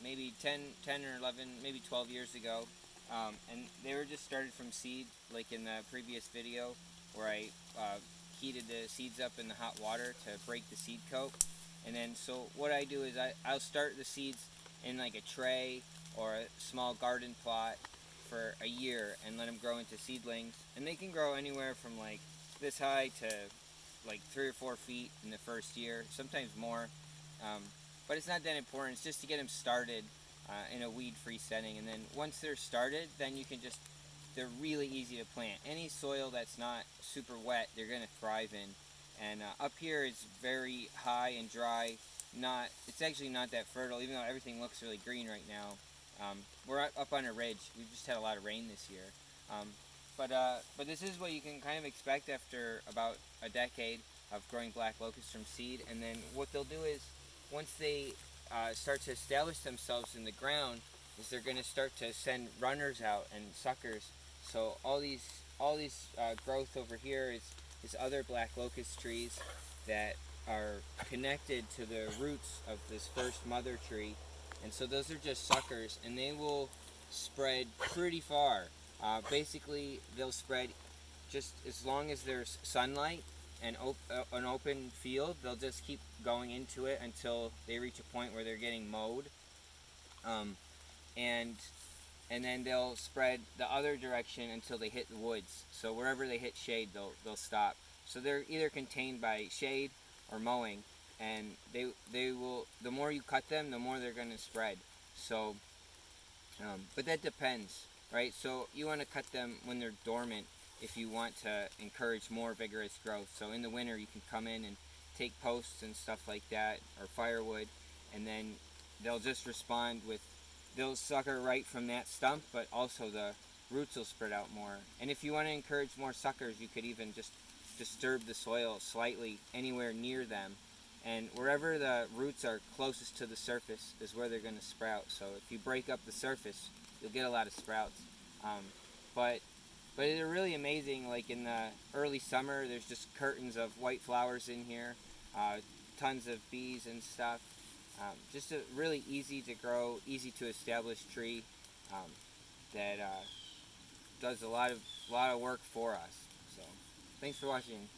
maybe 10 or 11, maybe 12 years ago. And they were just started from seed, like in the previous video where I heated the seeds up in the hot water to break the seed coat. And then so what I do is I'll start the seeds in like a tray or a small garden plot for a year and let them grow into seedlings. And they can grow anywhere from like this high to like 3 or 4 feet in the first year, sometimes more. Um, but it's not that important. It's just to get them started in a weed-free setting. And then once they're started, then you can just, they're really easy to plant. Any soil that's not super wet, they're going to thrive in. And up here it's very high and dry. It's actually not that fertile, even though everything looks really green right now. We're up on a ridge. We've just had a lot of rain this year. But this is what you can kind of expect after about a decade of growing black locust from seed. And then what they'll do is, once they start to establish themselves in the ground, is they're going to start to send runners out and suckers. So all these growth over here is other black locust trees that are connected to the roots of this first mother tree. And so those are just suckers, and they will spread pretty far. Basically, they'll spread just as long as there's sunlight and an open field. They'll just keep going into it until they reach a point where they're getting mowed. And then they'll spread the other direction until they hit the woods. So wherever they hit shade, they'll stop. So they're either contained by shade or mowing, and they will. The more you cut them, the more they're going to spread. So, but that depends, right? So you want to cut them when they're dormant if you want to encourage more vigorous growth. So in the winter, you can come in and take posts and stuff like that, or firewood, and then they'll just respond with, they'll sucker right from that stump, but also the roots will spread out more. And if you want to encourage more suckers, you could even just disturb the soil slightly anywhere near them. And wherever the roots are closest to the surface is where they're going to sprout. So if you break up the surface, you'll get a lot of sprouts. But they're really amazing. Like in the early summer, there's just curtains of white flowers in here, tons of bees and stuff. Just a really easy to grow, easy to establish tree that does a lot of work for us. So thanks for watching.